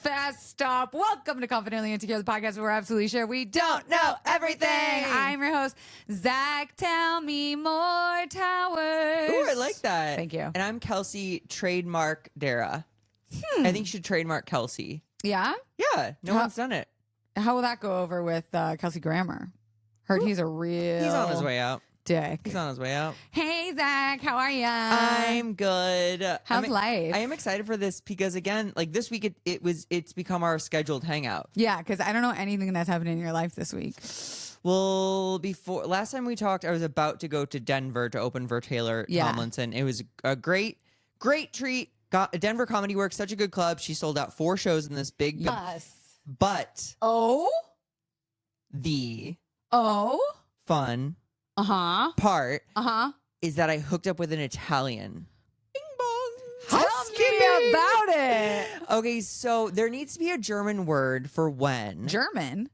fast stop. Welcome to Confidently Insecure, the podcast where we're absolutely sure we don't know everything. I'm your host, Zach. Tell me more towers. Ooh, I like that. Thank you. And I'm Kelsey, trademark darragh. I think you should trademark Kelsey. Yeah? Yeah, no one's done it. How will that go over with Kelsey Grammer? Heard he's a real He's on his way out. dick. He's on his way out. Hey, Zach. How are ya? I'm good. How's life? I am excited for this because, again, like this week, it's become our scheduled hangout. Yeah, because I don't know anything that's happened in your life this week. Well, last time we talked, I was about to go to Denver to open for Taylor Tomlinson. It was a great treat. Denver Comedy Works, such a good club. She sold out 4 shows in this big. Yes. But the fun part is that I hooked up with an Italian. Bing bong. Tell me about it. Okay, so there needs to be a German word for when. German?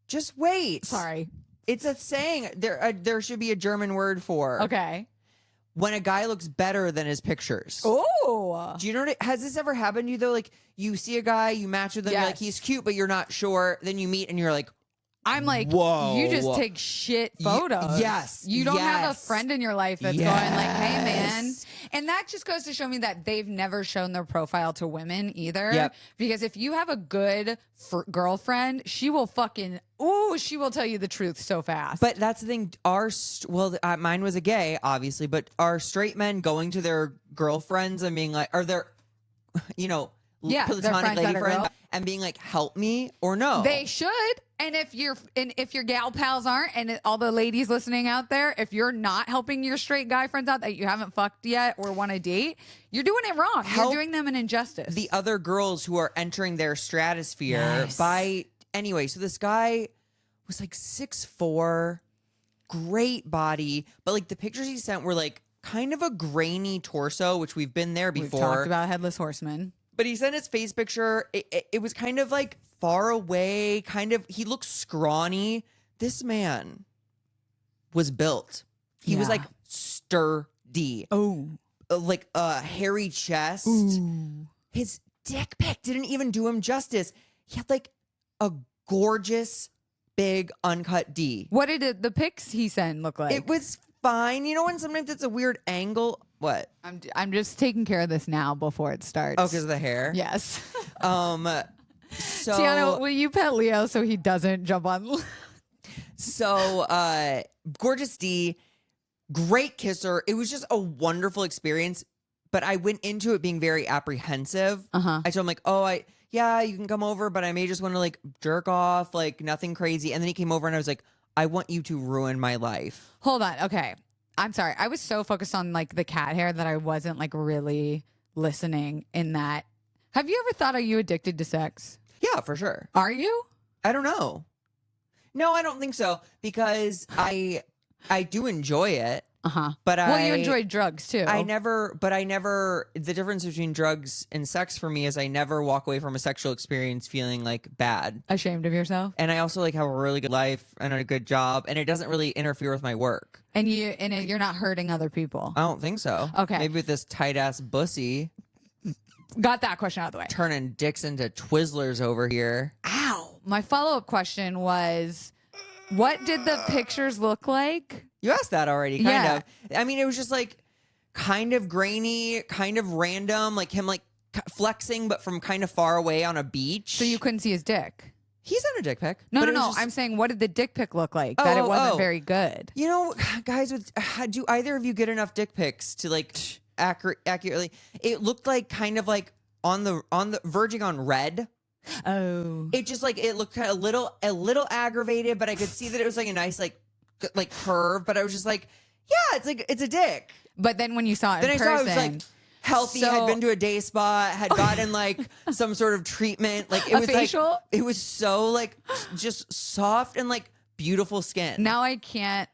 Just wait. Sorry. It's a saying. There should be a German word for. Okay. When a guy looks better than his pictures. Oh. Do you know has this ever happened to you though? Like you see a guy, you match with him, you're like, he's cute, but you're not sure. Then you meet and you're like, I'm like, whoa. you just take shit photos. Yes. You don't have a friend in your life that's going like, hey, man. And that just goes to show me that they've never shown their profile to women either. Yep. Because if you have a good girlfriend, she will she will tell you the truth so fast. But that's the thing. Mine was a gay, obviously, but are straight men going to their girlfriends and being like, are there, platonic lady friends and being like, help me or no? They should. And if your gal pals aren't, and all the ladies listening out there, if you're not helping your straight guy friends out that you haven't fucked yet or want to date, you're doing it wrong. You're doing them an injustice. The other girls who are entering their stratosphere anyway, so this guy was like 6'4", great body, but like the pictures he sent were like kind of a grainy torso, which we've been there before. We've talked about Headless Horseman. But he sent his face picture. It was kind of like far away, he looked scrawny. This man was built. He was like sturdy. Oh. Like a hairy chest. Ooh. His dick pic didn't even do him justice. He had like a gorgeous, big, uncut D. What did the pics he sent look like? It was fine. You know when sometimes it's a weird angle? What? I'm just taking care of this now before it starts. Oh, because of the hair? Yes. So Tiana, will you pet Leo so he doesn't jump on? So gorgeous D, great kisser. It was just a wonderful experience. But I went into it being very apprehensive. I told him like, you can come over, but I may just want to like jerk off, like nothing crazy. And then he came over and I was like, I want you to ruin my life. Hold on. Okay. I'm sorry. I was so focused on like the cat hair that I wasn't like really listening in that. Have you ever thought, are you addicted to sex? Yeah, for sure. Are you? I don't know. No, I don't think so because I do enjoy it. But you enjoy drugs too. The difference between drugs and sex for me is I never walk away from a sexual experience feeling like bad. Ashamed of yourself? And I also like have a really good life and a good job and it doesn't really interfere with my work. And you're not hurting other people. I don't think so. Okay. Maybe with this tight ass bussy. Got that question out of the way. Turning dicks into Twizzlers over here. Ow. My follow-up question was, what did the pictures look like? You asked that already, kind of. I mean, it was just like kind of grainy, kind of random, like him like flexing, but from kind of far away on a beach. So you couldn't see his dick? He sent a dick pic. No. I'm saying, what did the dick pic look like? That it wasn't very good. You know, guys, do either of you get enough dick pics to like accurately? It looked like kind of like on the verging on red. Oh. It just like it looked kind of a little aggravated, but I could see that it was like a nice like curve. But I was just like, yeah, it's a dick. But then when you saw it in person, I saw it was like healthy, had been to a day spa, had gotten like some sort of treatment, like it was facial? Like it was so like just soft and like beautiful skin. Now I can't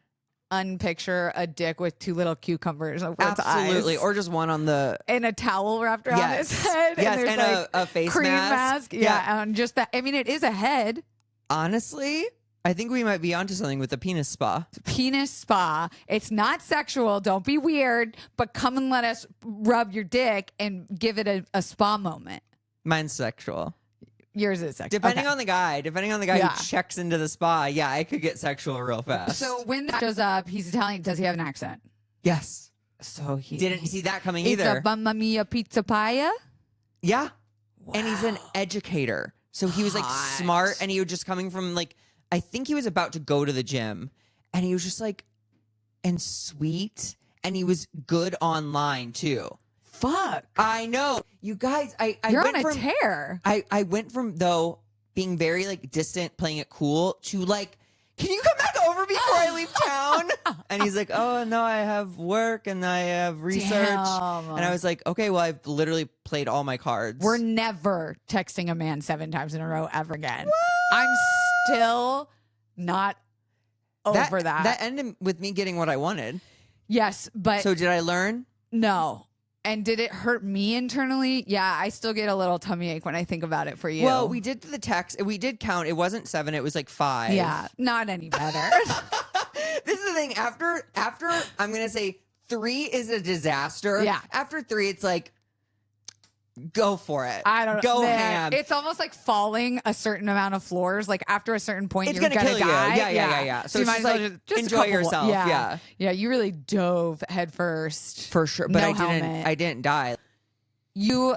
unpicture a dick with 2 little cucumbers over its eyes. Absolutely, or just one on the and a towel wrapped around his head. Yes, and, like a face cream mask. Yeah, and just that. I mean, it is a head. Honestly, I think we might be onto something with the penis spa. Penis spa. It's not sexual. Don't be weird, but come and let us rub your dick and give it a spa moment. Mine's sexual. Yours is sexual. Depending Okay. on the guy Yeah. who checks into the spa, yeah, I could get sexual real fast. So when that shows up, he's Italian. Does he have an accent? yes. So he Didn't see that coming It's either. a Mamma Mia pizza paella. Yeah. And he's an educator. So he was like Hot. smart, and he was just coming from like, I think he was about to go to the gym, and he was just like, and sweet, and he was good online too. Fuck. I know. You guys, I You're went on a from, tear. I went from though being very like distant, playing it cool, to like, can you come back over before I leave town? And he's like, oh no, I have work and I have research. Damn. And I was like, okay, well, I've literally played all my cards. We're never texting a man 7 times in a row ever again. I'm still not over that. That ended with me getting what I wanted. Yes, but So did I learn? no. And did it hurt me internally? Yeah, I still get a little tummy ache when I think about it for you. Well, we did the text. We did count. It wasn't 7. It was like 5. Yeah, not any better. This is the thing. After I'm gonna say 3 is a disaster. Yeah. After 3, it's like, go for it. I don't know. Go Man, ham. It's almost like falling a certain amount of floors. Like after a certain point, It's you're gonna kill you. die. Yeah. So you it's might just as well like, just a enjoy couple- yourself. Yeah. Yeah, you really dove head first. For sure. But No I didn't. helmet. I didn't die. I'm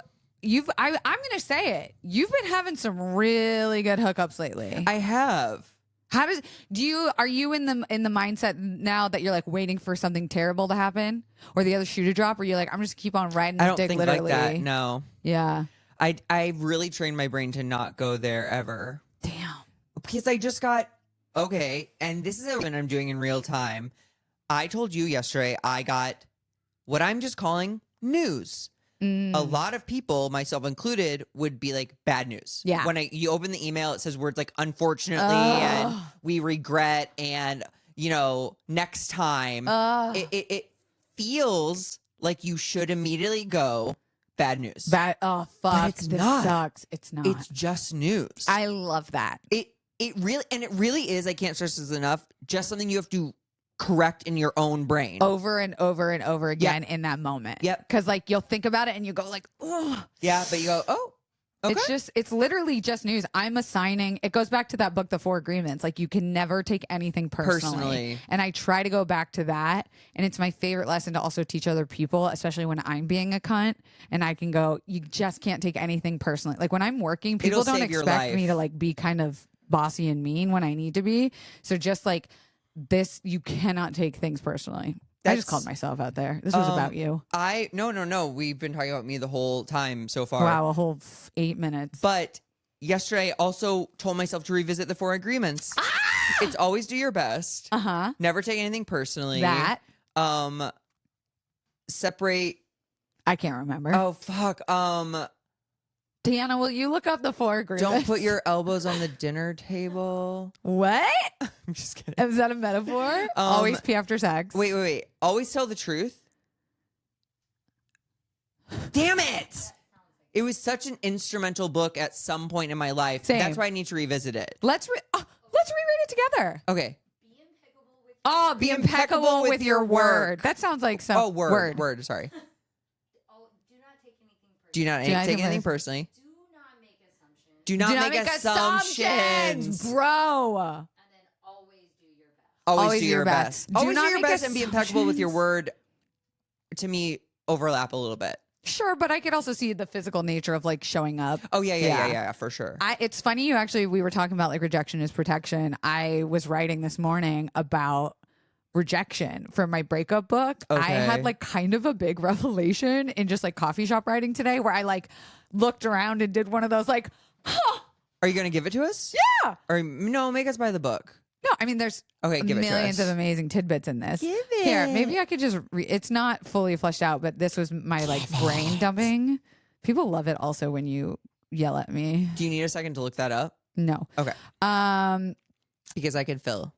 gonna say it. You've been having some really good hookups lately. I have. Are you in the mindset now that you're like waiting for something terrible to happen or the other shoe to drop, or you're like, I'm just keep on riding I the don't dick think literally? like that. No. Yeah. I really trained my brain to not go there ever. Damn. Because I just got okay, and this is what I'm doing in real time. I told you yesterday I got what I'm just calling news. A lot of people, myself included, would be like bad news. Yeah. When you open the email, it says words like unfortunately and we regret and next time. It feels like you should immediately go bad news. Fuck. But it's this not. sucks. It's not. It's just news. I love that. It really is, I can't stress this enough, just something you have to correct in your own brain. Over and over and over again in that moment. Yep. Because like you'll think about it and you go like, oh. Yeah, but you go, oh, okay. It's literally just news. I'm assigning, it goes back to that book, The 4 Agreements. Like you can never take anything personally. And I try to go back to that. And it's my favorite lesson to also teach other people, especially when I'm being a cunt. And I can go, you just can't take anything personally. Like when I'm working, people It'll don't save your expect me life. to like be kind of bossy and mean when I need to be. So just like this, you cannot take things personally. I just called myself out there. This was about you. No. We've been talking about me the whole time so far. Wow, a whole 8 minutes. But yesterday I also told myself to revisit the 4 agreements. It's always do your best. Uh-huh. Never take anything personally. That. Separate. I can't remember. Oh, fuck. Deanna, will you look up the 4 agreements? Don't put your elbows on the dinner table. What? I'm just kidding. Is that a metaphor? Always pee after sex. Wait. Always tell the truth. Damn it. It was such an instrumental book at some point in my life. Same. That's why I need to revisit it. Let's reread it together. Okay. Be impeccable with your word. That sounds like some word. Sorry. Do not take anything personally. Do not make assumptions. Bro. Always do your best. Do Always do not your make best and be impeccable with your assumptions. word. To me, overlap a little bit. Sure, but I could also see the physical nature of like showing up. Oh, yeah, for sure. It's funny we were talking about like rejection is protection. I was writing this morning about rejection for my breakup book. Okay. I had like kind of a big revelation in just like coffee shop writing today where I like looked around and did one of those like, huh. Are you going to give it to us? Yeah. Or no, make us buy the book. No, I mean, there's Okay, give it to millions us. of amazing tidbits in this. Give Here, it. maybe I could just it's not fully fleshed out, but this was my like brain dumping. People love it also when you yell at me. Do you need a second to look that up? No. Okay. Because I could fill.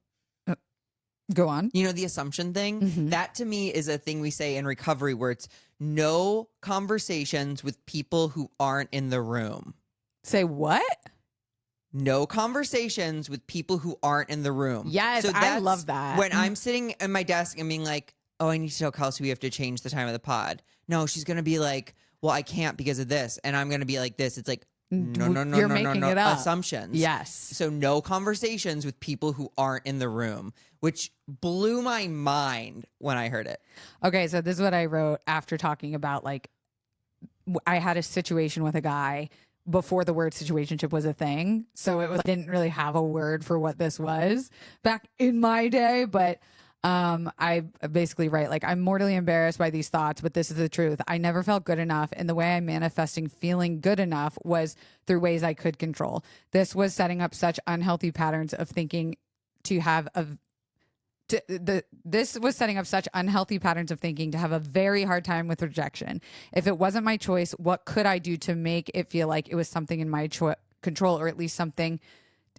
Go on. You know, the assumption thing? That to me is a thing we say in recovery where it's no conversations with people who aren't in the room. Say what? No conversations with people who aren't in the room. Yes, I that's love that. When I'm sitting at my desk and being like, oh, I need to tell Kelsey we have to change the time of the pod. No, she's going to be like, well, I can't because of this. And I'm going to be like this. It's like, You're making it up. Assumptions. Yes. So no conversations with people who aren't in the room, which blew my mind when I heard it. Okay, so this is what I wrote after talking about, like, I had a situation with a guy before the word situationship was a thing. So it was, didn't really have a word for what this was back in my day, but I basically write, like, I'm mortally embarrassed by these thoughts, but this is the truth. I never felt good enough, and the way I'm manifesting feeling good enough was through ways I could control. This was setting up such unhealthy patterns of thinking to have a this was setting up such unhealthy patterns of thinking to have a very hard time with rejection. If it wasn't my choice, what could I do to make it feel like it was something in my control, or at least something,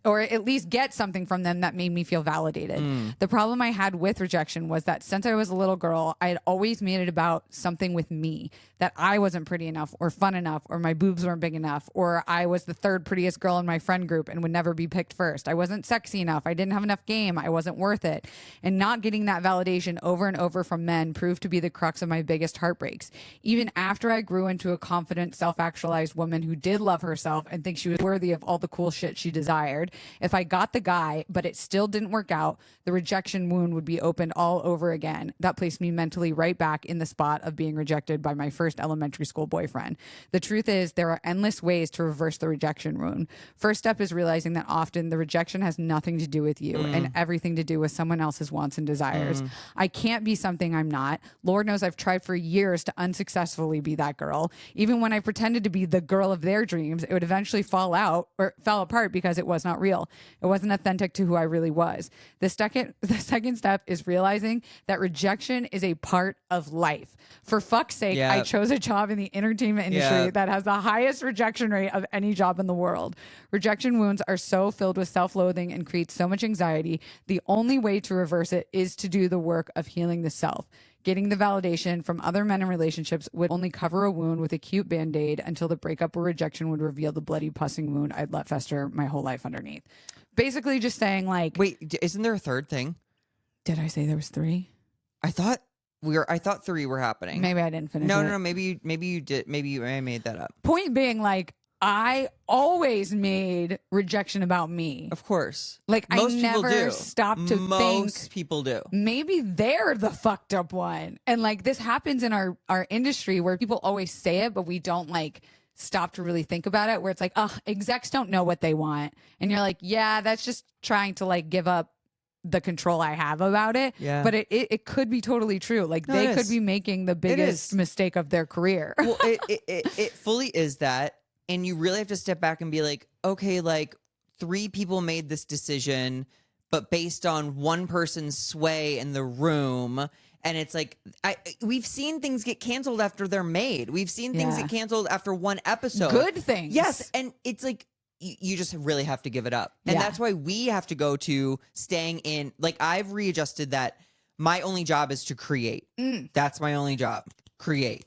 or at least get something from them that made me feel validated. The problem I had with rejection was that since I was a little girl, I had always made it about something with me, that I wasn't pretty enough or fun enough, or my boobs weren't big enough, or I was the third prettiest girl in my friend group and would never be picked first. I wasn't sexy enough. I didn't have enough game. I wasn't worth it. And not getting that validation over and over from men proved to be the crux of my biggest heartbreaks. Even after I grew into a confident, self-actualized woman who did love herself and think she was worthy of all the cool shit she desired, if I got the guy, but it still didn't work out, the rejection wound would be opened all over again. That placed me mentally right back in the spot of being rejected by my first elementary school boyfriend. The truth is, there are endless ways to reverse the rejection wound. First step is realizing that often the rejection has nothing to do with you and everything to do with someone else's wants and desires. I can't be something I'm not. Lord knows I've tried for years to unsuccessfully be that girl. Even when I pretended to be the girl of their dreams, it would eventually fall apart because it was not real. It wasn't authentic to who I really was. The second step is realizing that rejection is a part of life. For fuck's sake, I chose a job in the entertainment industry that has the highest rejection rate of any job in the world. Rejection wounds are so filled with self-loathing and create so much anxiety. The only way to reverse it is to do the work of healing the self. Getting the validation from other men in relationships would only cover a wound with a cute band-aid until the breakup or rejection would reveal the bloody pussing wound I'd let fester my whole life underneath. Basically just saying, like... Wait, isn't there a third thing? Did I say there was 3? I thought 3 were happening. Maybe I didn't finish it. No, maybe you did. Maybe I made that up. Point being, like, I always made rejection about me. Of course. Like, most I never people do. stopped to think. Most people do. Maybe they're the fucked up one. And, like, this happens in our industry where people always say it, but we don't, like, stop to really think about it, where it's like, oh, execs don't know what they want. And you're like, yeah, that's just trying to, like, give up the control I have about it. Yeah. But it could be totally true. Like, No, they could be making the biggest mistake of their career. Well, it fully is that. And you really have to step back and be like, okay, like 3 people made this decision, but based on one person's sway in the room. And it's like, we've seen things get canceled after they're made. We've seen things get canceled after one episode. Good things. Yes. And it's like, you just really have to give it up. And that's why we have to go to staying in. Like, I've readjusted that my only job is to create. That's my only job. Create.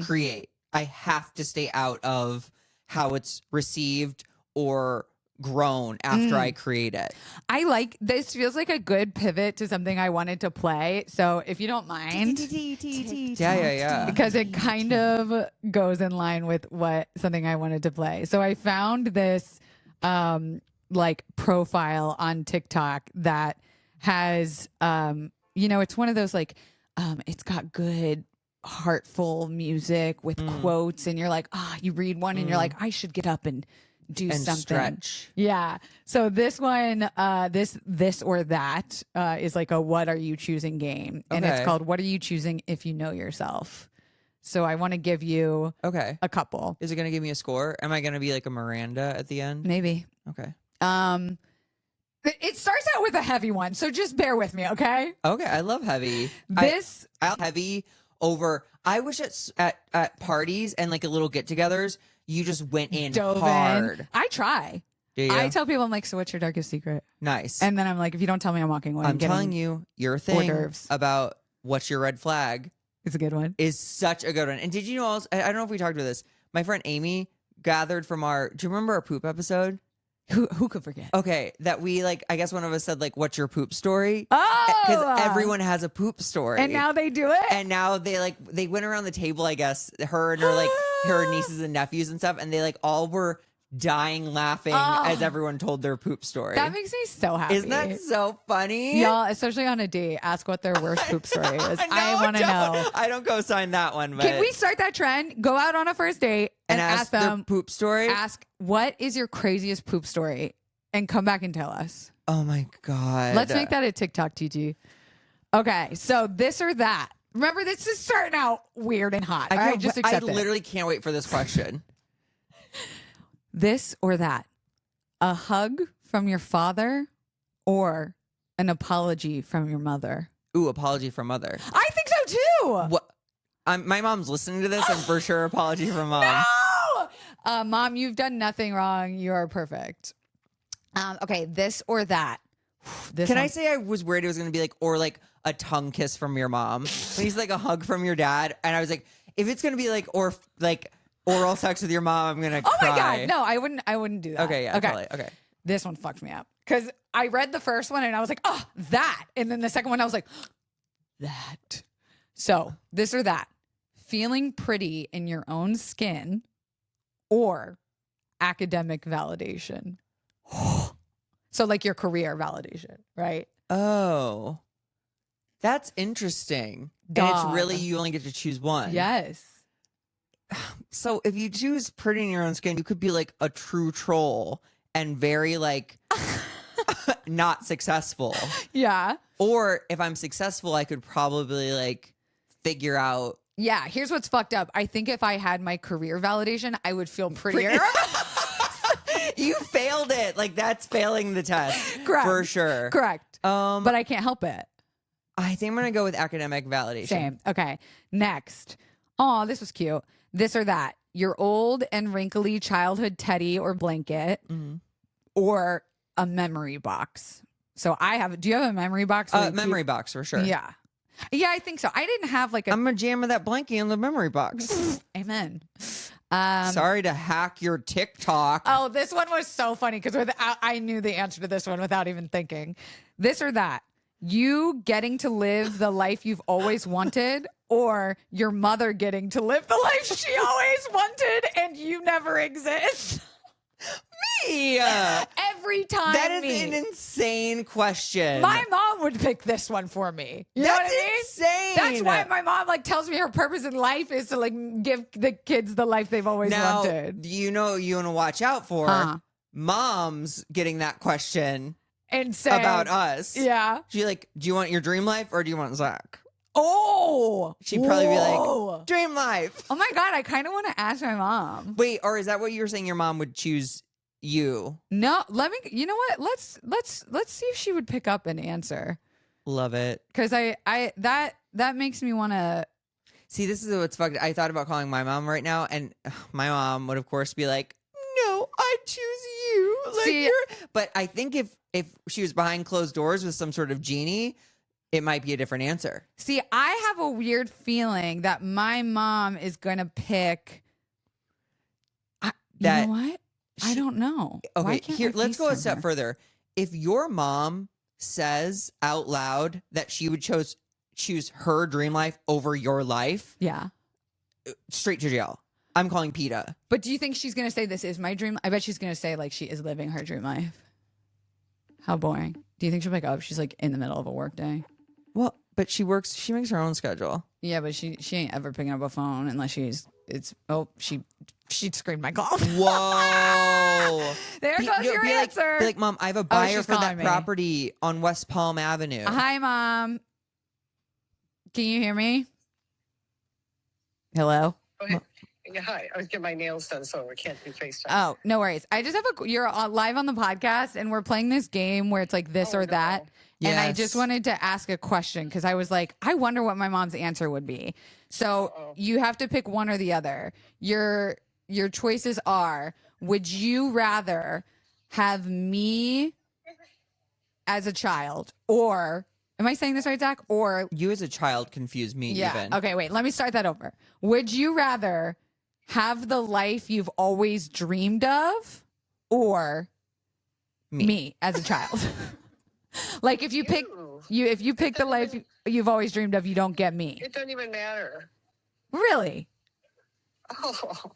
Create. I have to stay out of how it's received or grown after I create it. I like this. Feels like a good pivot to something I wanted to play. So if you don't mind, Yeah. because it kind of goes in line with something I wanted to play. So I found this like profile on TikTok that has it's one of those, like, it's got good heartful music with quotes, and you're like, you read one and you're like, I should get up and do something. Stretch. Yeah. So this one, this or that is like a what are you choosing game. And it's called What Are You Choosing If You Know Yourself. So I want to give you a couple. Is it going to give me a score? Am I going to be like a Miranda at the end? Maybe. Okay. It starts out with a heavy one, so just bear with me, okay? Okay. I love heavy. I'll heavy over. I wish at parties and like a little get-togethers, you just went in hard. I try. Do you? I tell people, I'm like, so what's your darkest secret? Nice. And then I'm like, if you don't tell me, I'm walking away. I'm telling you, your thing d'oeuvres. about what's your red flag It's a good one. is such a good one. And did you know also, I don't know if we talked about this. My friend Amy gathered from do you remember our poop episode? Who could forget? Okay, that we like, I guess one of us said like, what's your poop story? Oh! Because everyone has a poop story. And now they do it? And now they went around the table, I guess, her and her nieces and nephews and stuff, and they like all were dying laughing as everyone told their poop story. That makes me so happy. Isn't that so funny? Y'all, especially on a date, ask what their worst poop story is. I want to know. I don't co-sign that one. But Can we start that trend? Go out on a first date and ask their them poop story. Ask, what is your craziest poop story? And come back and tell us. Oh my God. Let's make that a TikTok, TT. Okay, so this or that. Remember, this is starting out weird and hot. All right, just accept it. I literally can't wait for this question. This or that. A hug from your father or an apology from your mother? Ooh, apology from mother. I think so too. What? My mom's listening to this, and for sure, apology from mom. No! Mom, you've done nothing wrong. You are perfect. Okay, this or that. Can I say I was worried it was going to be like, or like a tongue kiss from your mom? When he's like a hug from your dad. And I was like, if it's going to be like, or like oral sex with your mom, I'm going to cry. Oh my God. No, I wouldn't do that. Okay, yeah, totally. Okay. This one fucked me up. Because I read the first one and I was like, oh, that. And then the second one, I was like, that. So this or that. Feeling pretty in your own skin or academic validation. So like your career validation, right? Oh, that's interesting. And it's really, you only get to choose one. Yes. So if you choose pretty in your own skin, you could be like a true troll and very like not successful. Yeah. Or if I'm successful, I could probably like figure out. Yeah. Here's what's fucked up. I think if I had my career validation, I would feel prettier. You failed it. Like that's failing the test. Correct. For sure. Correct. But I can't help it. I think I'm going to go with academic validation. Same. Okay. Next. Oh, this was cute. This or that. Your old and wrinkly childhood teddy or blanket or a memory box. So do you have a memory box? Memory box for sure. Yeah. Yeah, I think so. I didn't have like I'm going to jam that blankie in the memory box. Amen. Sorry to hack your TikTok. Oh, this one was so funny because I knew the answer to this one without even thinking. This or that. You getting to live the life you've always wanted or your mother getting to live the life she always wanted and you never exist? Me! Every time. That is an insane question. My mom would pick this one for me. You know what I mean? Insane. That's why my mom like tells me her purpose in life is to like give the kids the life they've always wanted. You know, you want to watch out for moms getting that question and saying about us. Yeah. She like, do you want your dream life or do you want Zach? Oh, she'd probably be like, dream life. Oh my God, I kind of want to ask my mom. Wait, or is that what you were saying? Your mom would choose you? No, you know what? Let's see if she would pick up an answer. Love it. Because that makes me want to. See, this is what's fucked. I thought about calling my mom right now, and my mom would, of course, be like, no, I choose you. Like, but I think if she was behind closed doors with some sort of genie, it might be a different answer. See, I have a weird feeling that my mom is going to pick. You know what? I don't know. Okay, here, let's go a step further. If your mom says out loud that she would choose her dream life over your life, yeah, straight to jail. I'm calling PETA. But do you think she's going to say this is my dream? I bet she's going to say like she is living her dream life. How boring. Do you think she'll pick up? She's like in the middle of a work day. Well, but she makes her own schedule. Yeah, but she ain't ever picking up a phone unless she screened my call. Whoa. There goes your answer. Be like, Mom, I have a buyer for that property on West Palm Avenue. Hi, Mom. Can you hear me? Hello? Okay. Yeah, hi. I was getting my nails done, so I can't do FaceTime. Oh, no worries. I just have you're live on the podcast, and we're playing this game where it's like this or that. Yes. And I just wanted to ask a question because I was like, I wonder what my mom's answer would be. So you have to pick one or the other. Your choices are, would you rather have me as a child or, am I saying this right, Zach? Or you as a child confused me even. Okay, wait, let me start that over. Would you rather have the life you've always dreamed of or me as a child? Like if you pick the life you've always dreamed of, you don't get me. It doesn't even matter. Really? Oh.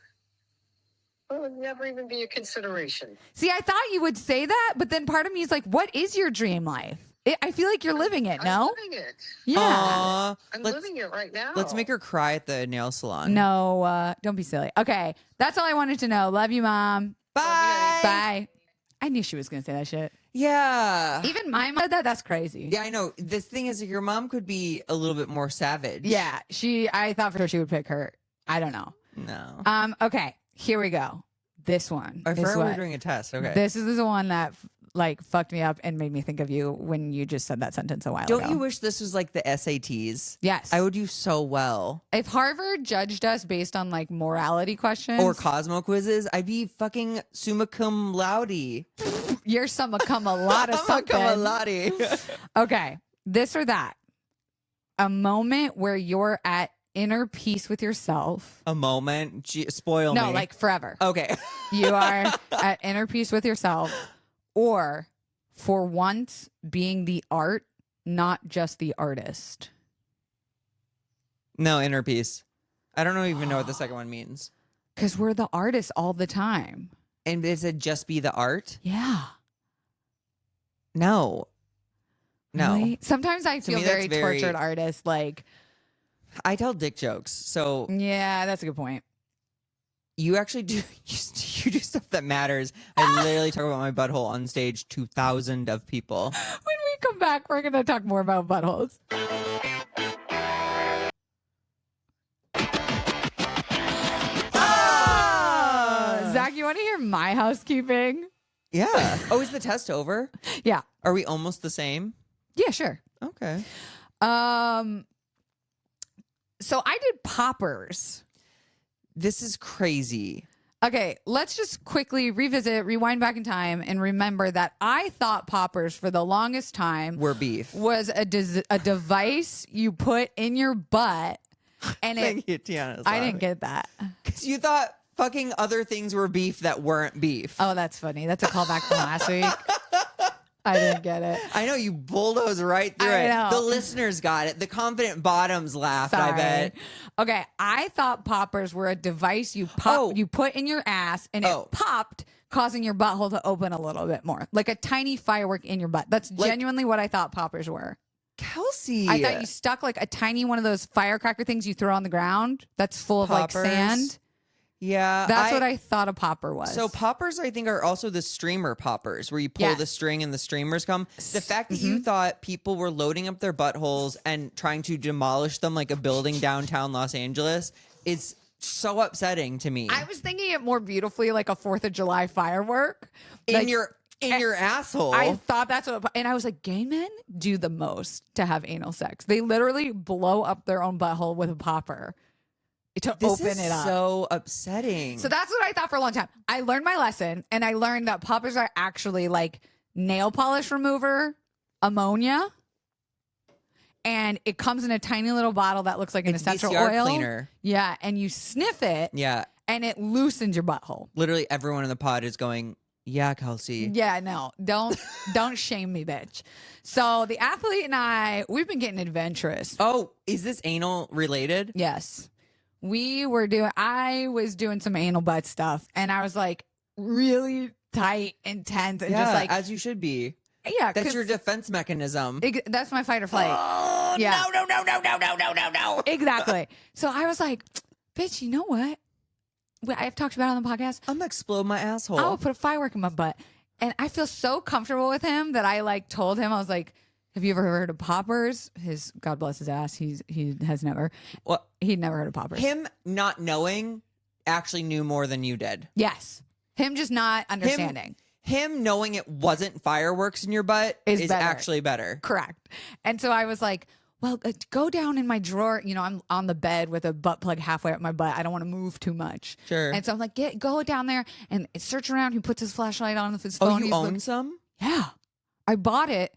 It would never even be a consideration. See, I thought you would say that, but then part of me is like, what is your dream life? I feel like you're living it, no? I'm living it. Yeah. I'm living it right now. Let's make her cry at the nail salon. No, don't be silly. Okay, that's all I wanted to know. Love you, Mom. Bye. Bye. I knew she was going to say that shit. Yeah. Even my mom said that. That's crazy. Yeah, I know. This thing is, your mom could be a little bit more savage. Yeah, I thought for sure she would pick her. I don't know. No. Okay, here we go. This one. I is forgot we were what- doing a test. Okay. This is the one that like fucked me up and made me think of you when you just said that sentence a while ago. Don't you wish this was like the SATs? Yes. I would do so well. If Harvard judged us based on like morality questions Or Cosmo quizzes, I'd be fucking summa cum laude. you're some come a lot of Summa something. cum laude. Okay, this or that. A moment where you're at inner peace with yourself. A moment. Spoil me. No, like forever. Okay. You are at inner peace with yourself, or for once being the art, not just the artist. No, inner peace. I don't even know what the second one means. Because we're the artists all the time. And is it just be the art? Yeah. No. No. Really? Sometimes I feel me, that's very very- tortured artist. Like, I tell dick jokes. So yeah, that's a good point. you actually do you do stuff that matters. I literally talk about my butthole on stage to thousands of people. When we come back, we're going to talk more about buttholes. Zach, you want to hear my housekeeping? Yeah. Oh, is the test over? Yeah. Are we almost the same? Yeah, sure. Okay. So I did poppers. This is crazy. Okay, let's just quickly rewind back in time and remember that I thought poppers for the longest time We're beef. was a device you put in your butt. And Thank you, Tiana. I didn't get that. Because you thought fucking other things were beef that weren't beef. Oh, that's funny. That's a callback from last week. I didn't get it. I know you bulldoze right through I it. know. The listeners got it. The confident bottoms laughed, I bet. Okay, I thought poppers were a device you put in your ass and it popped, causing your butthole to open a little bit more, like a tiny firework in your butt. That's genuinely what I thought poppers were. Kelsey. I thought you stuck like a tiny one of those firecracker things you throw on the ground that's full of Poppers? like sand. Yeah. That's what I thought a popper was. So poppers, I think, are also the streamer poppers, where you pull the Yes. string and the streamers come. The fact that you thought people were loading up their buttholes and trying to demolish them like a building downtown Los Angeles is so upsetting to me. I was thinking it more beautifully like a 4th of July firework. in Like, your asshole. I thought that's what, and I was like, gay men do the most to have anal sex. They literally blow up their own butthole with a popper to this open is it up. so upsetting. So that's what I thought for a long time. I learned my lesson, and I learned that poppers are actually like nail polish remover ammonia, and it comes in a tiny little bottle that looks like an It's essential VCR oil. cleaner. Yeah, and you sniff it, Yeah. and it loosens your butthole. Literally everyone in the pod is going, yeah, Kelsey. Yeah, no, don't shame me, bitch. So the athlete and we've been getting adventurous. Oh, is this anal related? Yes. I was doing some anal butt stuff, and I was like really tight, intense, and just like, as you should be. yeah, That's 'cause your defense mechanism. that's my fight or flight. Oh, Yeah. no. Exactly. So I was like, bitch, you know what? I've talked about it on the podcast. I'm gonna explode my asshole. I will put a firework in my butt. And I feel so comfortable with him that I like told him, I was like, have you ever heard of poppers? God bless his ass. He has never. Well, He'd never heard of poppers. him not knowing actually knew more than you did. Yes. Him just not understanding. Him knowing it wasn't fireworks in your butt is better. actually better. Correct. And so I was like, well, go down in my drawer. You know, I'm on the bed with a butt plug halfway up my butt. I don't want to move too much. Sure. And so I'm like, go down there and search around. He puts his flashlight on his phone. Oh, you He's own looking- some? Yeah. I bought it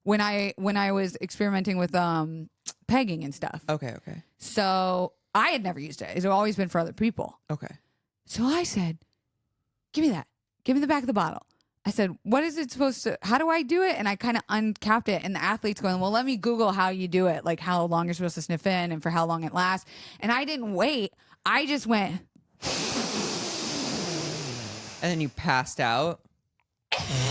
when I was experimenting with pegging and stuff. Okay. So I had never used it. It's always been for other people. Okay. So I said, give me that. Give me the back of the bottle. I said, what is it supposed to, how do I do it? And I kind of uncapped it. And the athlete's going, well, let me Google how you do it, like how long you're supposed to sniff in and for how long it lasts. And I didn't wait. I just went. And then you passed out. Zachary!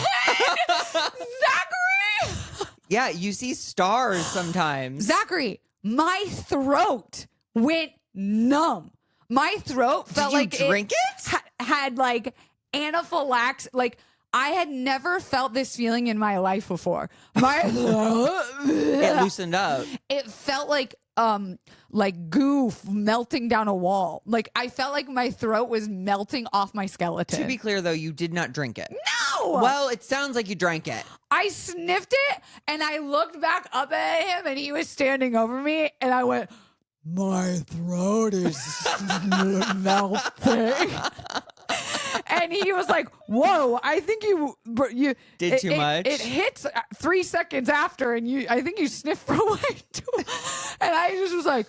Yeah, you see stars sometimes. Zachary, my throat went numb. My throat felt you like drink it? Had like anaphylaxis. Like I had never felt this feeling in my life before. My It loosened up. It felt like goo melting down a wall. Like I felt like my throat was melting off my skeleton. To be clear, though, you did not drink it. No! Well, it sounds like you drank it. I sniffed it and I looked back up at him and he was standing over me and I went, my throat is melting. And he was like, whoa, I think you Did too much. It hits 3 seconds after and I think you sniffed for way too. And I just was like,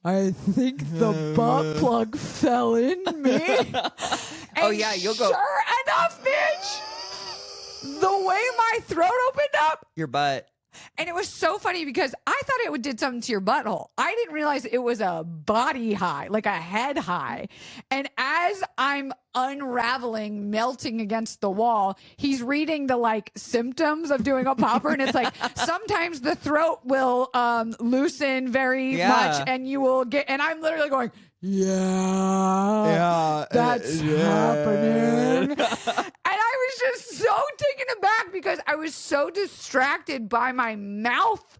I think the butt plug fell in me. Oh, yeah, you'll go. Sure enough, bitch. The way my throat opened up. Your butt. And it was so funny because I thought it did something to your butthole. I didn't realize it was a body high, like a head high. And as I'm unraveling, melting against the wall, he's reading the like symptoms of doing a popper. And it's like, sometimes the throat will loosen very much and you will get, and I'm literally going, yeah, that's happening. And I was just so taken aback because I was so distracted by my mouth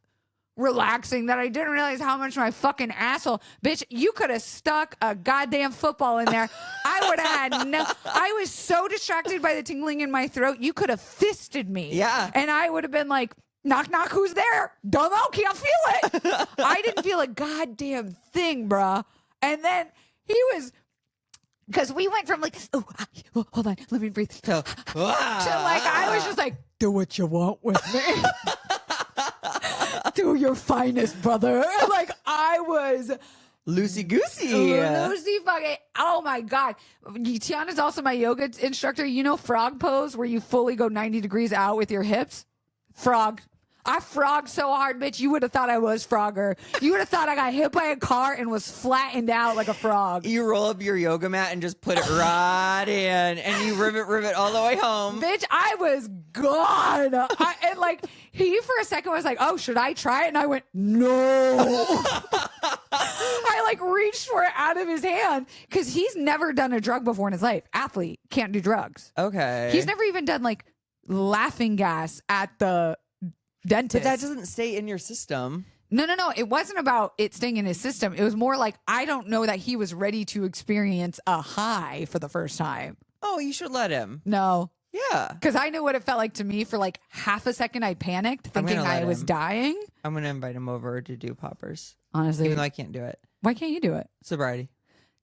relaxing that I didn't realize how much my fucking asshole, bitch, you could have stuck a goddamn football in there. I would have had I was so distracted by the tingling in my throat. You could have fisted me. Yeah. And I would have been like, knock, knock, who's there? Don't know, can't feel it. I didn't feel a goddamn thing, bruh. And then he was, because we went from like, oh, hold on, let me breathe. To like, I was just like, do what you want with me. Do your finest, brother. Like, I was Loosey goosey. Loosey fucking, oh my God. Tiana's also my yoga instructor. You know frog pose where you fully go 90 degrees out with your hips? Frog. I frogged so hard, bitch, you would have thought I was Frogger. You would have thought I got hit by a car and was flattened out like a frog. You roll up your yoga mat and just put it right in, and you rivet all the way home. Bitch, I was gone. And like, he for a second was like, oh, should I try it? And I went, no. I like reached for it out of his hand because he's never done a drug before in his life. Athlete, can't do drugs. Okay. He's never even done like laughing gas at the dentist. But that doesn't stay in your system. No. It wasn't about it staying in his system. It was more like, I don't know that he was ready to experience a high for the first time. Oh, you should let him. No. Yeah. Because I knew what it felt like to me for like half a second. I panicked thinking I was dying. I'm going to invite him over to do poppers. Honestly. Even though I can't do it. Why can't you do it? Sobriety.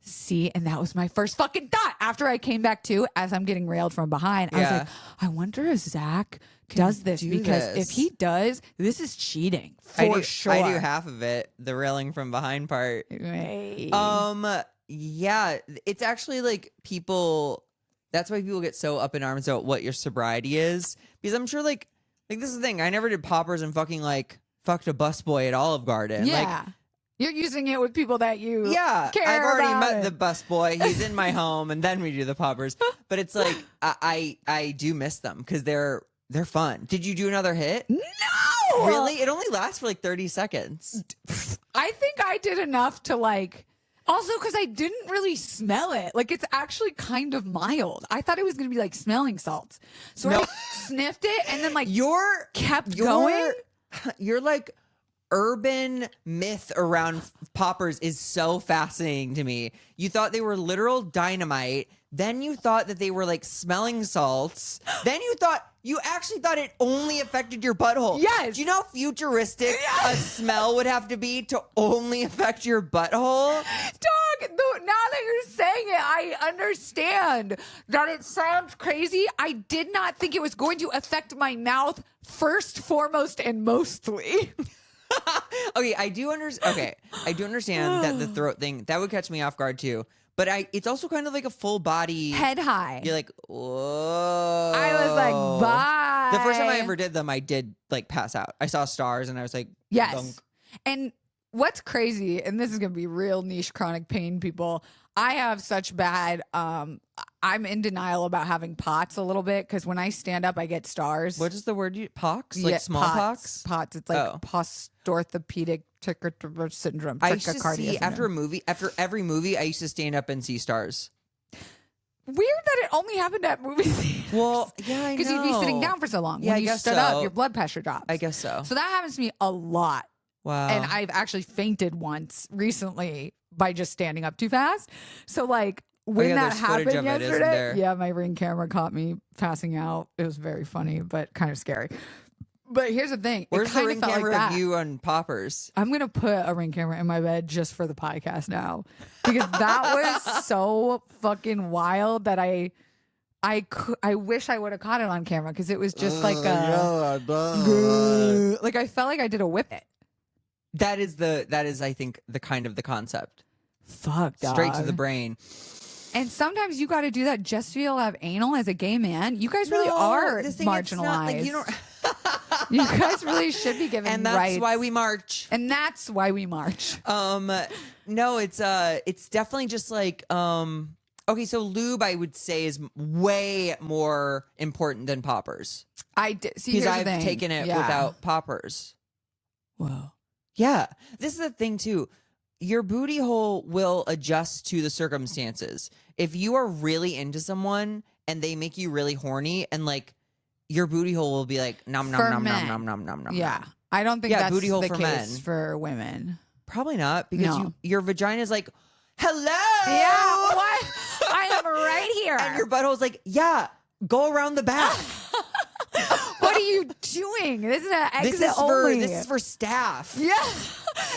See, and that was my first fucking thought. After I came back to, as I'm getting railed from behind, I was like, I wonder if Zach does this, because if he does, this is cheating for sure. I do half of it, the railing from behind part. Hey. Yeah, it's actually like people. That's why people get so up in arms about what your sobriety is, because I'm sure like this is the thing. I never did poppers and fucking like fucked a busboy at Olive Garden. Yeah. Like, you're using it with people that you care I've already about met the busboy. He's in my home, and then we do the poppers. But it's like I do miss them because they're fun. Did you do another hit? No, really. It only lasts for like 30 seconds. I think I did enough to like. Also, because I didn't really smell it. Like, it's actually kind of mild. I thought it was going to be like smelling salts. So I sniffed it and then like kept going. You're like. Urban myth around poppers is so fascinating to me. You thought they were literal dynamite. Then you thought that they were like smelling salts. Then you actually thought it only affected your butthole. Yes. Do you know how futuristic a smell would have to be to only affect your butthole? Dog, now that you're saying it, I understand that it sounds crazy. I did not think it was going to affect my mouth first, foremost, and mostly. Okay, I do understand that the throat thing that would catch me off guard too. But it's also kind of like a full body head high. You're like, whoa. I was like, bye. The first time I ever did them, I did like pass out. I saw stars and I was like, yes. Dunk. And what's crazy, and this is gonna be real niche chronic pain people. I have such bad. I'm in denial about having POTS a little bit because when I stand up, I get stars. What is the word? Pox? Like smallpox? POTS. It's like post-orthopedic syndrome. I used to trichocardia see syndrome. after every movie, I used to stand up and see stars. Weird that it only happened at movie theaters. Well, yeah, I know. Because you'd be sitting down for so long. Yeah, when I you guess stood so. up, your blood pressure drops. I guess so. So that happens to me a lot. Wow. And I've actually fainted once recently by just standing up too fast. So like when that there's footage happened of it, isn't yesterday, there? yeah, my Ring camera caught me passing out. It was very funny, but kind of scary. But here's the thing. Where's it the kind Ring of felt camera like that. of you on poppers? I'm going to put a Ring camera in my bed just for the podcast now. Because that was so fucking wild that I wish I would have caught it on camera because it was just like a like I felt like I did a whip it. That is I think the kind of the concept. Fuck, dog. Straight to the brain. And sometimes you got to do that just to be able to have anal as a gay man. You guys really are this thing, it's marginalized. not like you don't. You guys really should be given And that's rights. why we march. And that's why we march. No, it's definitely just like okay, so lube I would say is way more important than poppers I did see because here's I've the thing. taken it Yeah. without poppers. Whoa. Yeah, this is the thing too. Your booty hole will adjust to the circumstances. If you are really into someone and they make you really horny, and like your booty hole will be like nom nom For nom men. nom nom nom nom. Yeah. nom. I don't think Yeah, that's booty hole the for case men. for women. Probably not because No. your vagina is like, hello. Yeah, what? I am right here. And your butthole's like, yeah, go around the back. What are you doing? This is an exit only. This is for staff. Yeah.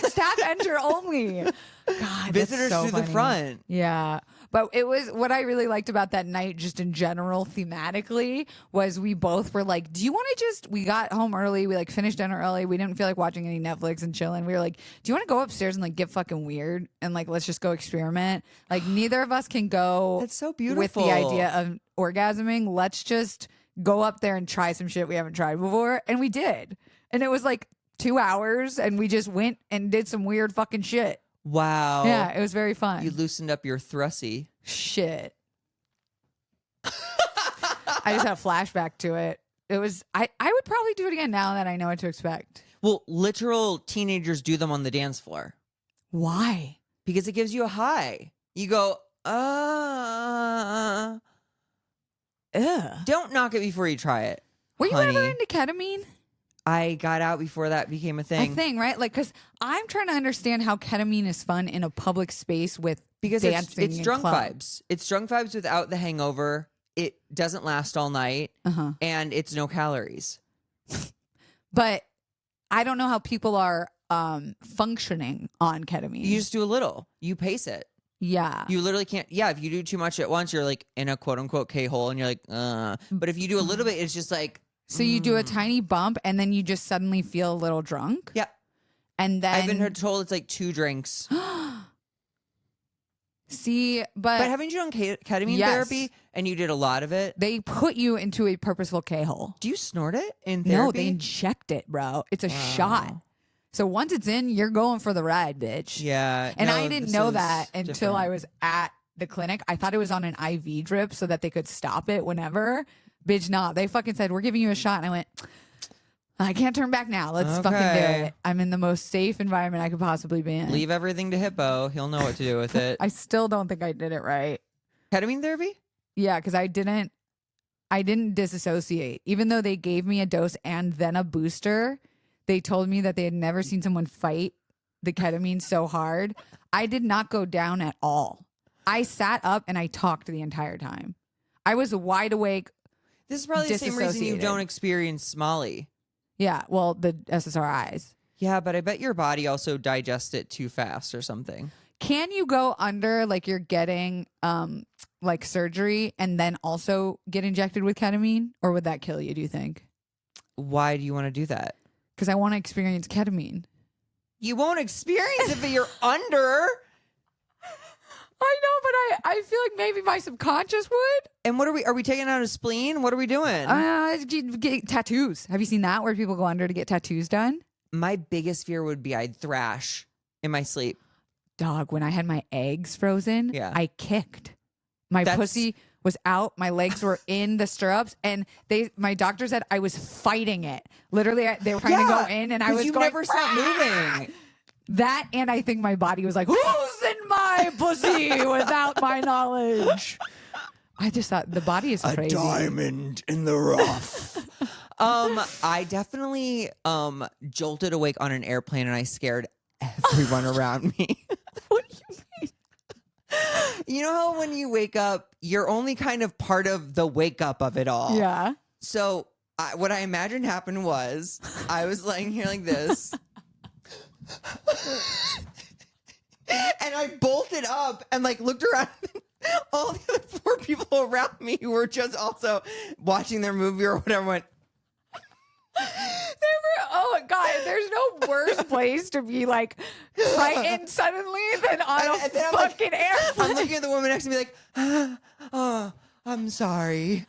Staff enter only. God, Visitors that's so through the funny. front. Yeah. But it was what I really liked about that night, just in general, thematically, was we both were like, do you want to we got home early. We like finished dinner early. We didn't feel like watching any Netflix and chilling. We were like, do you want to go upstairs and like get fucking weird? And like, let's just go experiment. Like neither of us can go That's so with beautiful. the idea of orgasming. Let's just go up there and try some shit we haven't tried before. And we did. And it was like 2 hours and we just went and did some weird fucking shit. Wow. Yeah, it was very fun. You loosened up your thrussie. Shit. I just had a flashback to it. It was I would probably do it again now that I know what to expect. Well, literal teenagers do them on the dance floor Why? because it gives you a high. You go, Ugh. don't knock it before you try it. Were you honey. ever into ketamine? I got out before that became a thing. A thing, right? Like, because I'm trying to understand how ketamine is fun in a public space with Because dancing it's and drunk club. vibes. It's drunk vibes without the hangover. It doesn't last all night, and it's no calories. But I don't know how people are functioning on ketamine. You just do a little. You pace it. Yeah. You literally can't. Yeah, if you do too much at once, you're like in a quote unquote K-hole, and you're like, But if you do a little bit, it's just like. So you do a tiny bump, and then you just suddenly feel a little drunk. Yeah. And then I've been told it's like 2 drinks. See, but Haven't you done ketamine Yes. therapy and you did a lot of it? they put you into a purposeful K-hole. Do you snort it in No, therapy? they inject it, bro. It's a shot. So once it's in, you're going for the ride, bitch. Yeah. And no, I didn't this know is that until I different. was at the clinic. I thought it was on an IV drip so that they could stop it whenever. Bitch, nah. They fucking said, we're giving you a shot. And I went, I can't turn back now. Let's fucking do Okay. it. I'm in the most safe environment I could possibly be in. Leave everything to Hippo. He'll know what to do with it. I still don't think I did it right. Ketamine therapy? Yeah, because I didn't disassociate. Even though they gave me a dose and then a booster, they told me that they had never seen someone fight the ketamine so hard. I did not go down at all. I sat up and I talked the entire time. I was wide awake. This is probably the same reason you Disassociated. don't experience Molly. Yeah, well, the SSRIs. Yeah, but I bet your body also digests it too fast or something. Can you go under like you're getting like surgery and then also get injected with ketamine? Or would that kill you, do you think? Why do you want to do that? Because I want to experience ketamine. You won't experience it if you're under. I know, but I feel like maybe my subconscious would. And what are we taking out a spleen? What are we doing? Get tattoos. Have you seen that where people go under to get tattoos done? My biggest fear would be I'd thrash in my sleep. Dog, when I had my eggs frozen, Yeah. I kicked. My pussy was out. My legs were in the stirrups, and my doctor said I was fighting it. Literally, they were trying to go in, and I was you going, never stopped moving. That, and I think my body was like, who's in my pussy without my knowledge? I just thought the body is crazy. A diamond in the rough. I definitely jolted awake on an airplane, and I scared everyone around me. What do you mean? You know how when you wake up, you're only kind of part of the wake up of it all. Yeah. So what I imagined happened was I was laying here like this. And I bolted up and like looked around. All the other 4 people around me who were just also watching their movie or whatever went. Oh God, there's no worse place to be like frightened suddenly than on a fucking airplane. I'm looking at the woman next to me like, oh, I'm sorry.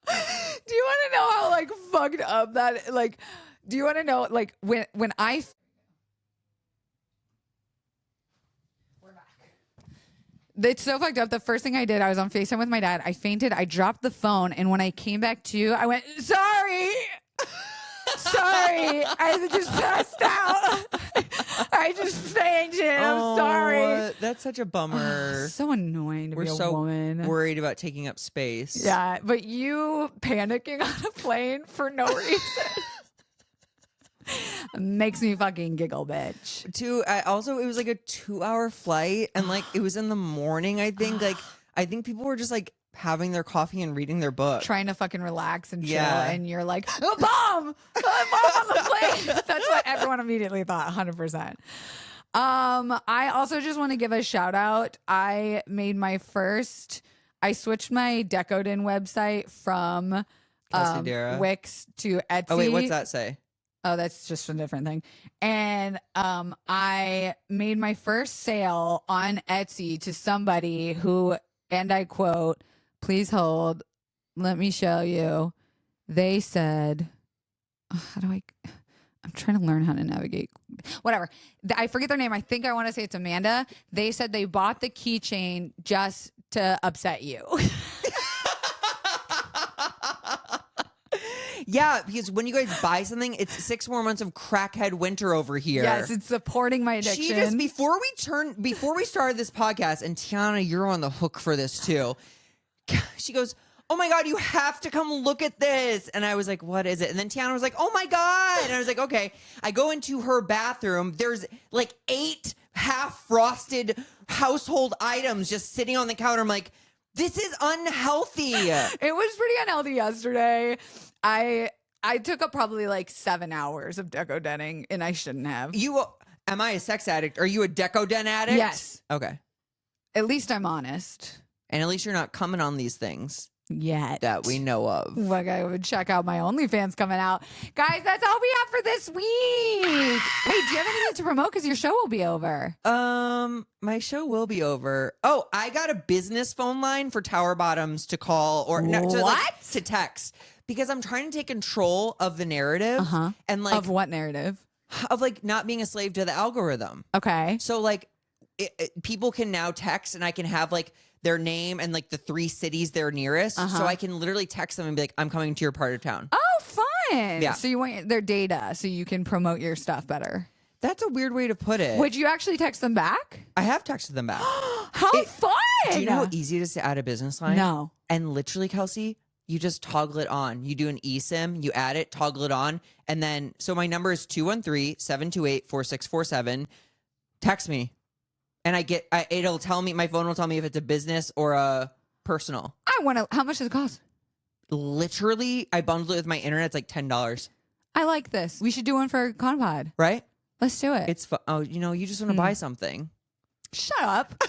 Do you want to know how like fucked up that like? Do you want to know like when I? We're back. It's so fucked up. The first thing I did, I was on FaceTime with my dad. I fainted. I dropped the phone, and when I came back to, I went, "Sorry, sorry. I just passed out. I just fainted. I'm sorry." That's such a bummer. So annoying to We're be a so woman. worried about taking up space. Yeah, but you panicking on a plane for no reason makes me fucking giggle, bitch. It was like a 2-hour flight, and like it was in the morning. I think I think people were just like having their coffee and reading their book, Trying to fucking relax and chill, Yeah. and you're like, a bomb! A bomb on the plane! That's what everyone immediately thought, 100%. I also just want to give a shout out. I switched my Decodin website from Kelsey, darragh. Wix to Etsy. Oh wait, what's that say? Oh, that's just a different thing. And I made my first sale on Etsy to somebody who, and I quote, "Please hold, let me show you." They said, I'm trying to learn how to navigate. Whatever. I forget their name. I think I want to say it's Amanda. They said they bought the keychain just to upset you. Yeah, because when you guys buy something, it's 6 more months of crackhead winter over here. Yes, it's supporting my addiction. She just before we started this podcast, and Tiana, you're on the hook for this too. She goes, "Oh my God, you have to come look at this." And I was like, "What is it?" And then Tiana was like, "Oh my God." And I was like, "Okay." I go into her bathroom. There's like 8 half-frosted household items just sitting on the counter. I'm like, this is unhealthy. It was pretty unhealthy yesterday. I took up probably like 7 hours of decodenning, and I shouldn't have. Am I a sex addict? Are you a Decoden addict? Yes. Okay. At least I'm honest. And at least you're not coming on these things Yet. that we know of. Like, I would check out my OnlyFans coming out. Guys, that's all we have for this week. Wait, do you have anything to promote? Because your show will be over. My show will be over. Oh, I got a business phone line for Tower Bottoms to call to text. Because I'm trying to take control of the narrative and like Of what narrative? of like not being a slave to the algorithm. Okay. So like people can now text, and I can have like their name and like the 3 cities they're nearest. So I can literally text them and be like, "I'm coming to your part of town." Oh, fun. Yeah. So you want their data so you can promote your stuff better. That's a weird way to put it. Would you actually text them back? I have texted them back. How fun. Do you know how easy it is to add a business line? No. And literally, Kelsey, you just toggle it on. You do an eSIM, you add it, toggle it on, and then, so my number is 213-728-4647. Text me, and it'll tell me, my phone will tell me if it's a business or a personal. I want to, how much does it cost? Literally, I bundle it with my internet. It's like $10. I like this. We should do one for Conpod. Right? Let's do it. It's oh, you just want to buy something. Shut up.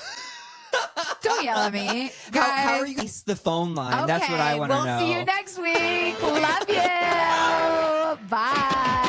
Don't yell at me. Guys. How are you? The phone line. Okay, that's what I want to know. We'll see you next week. Love you. Bye.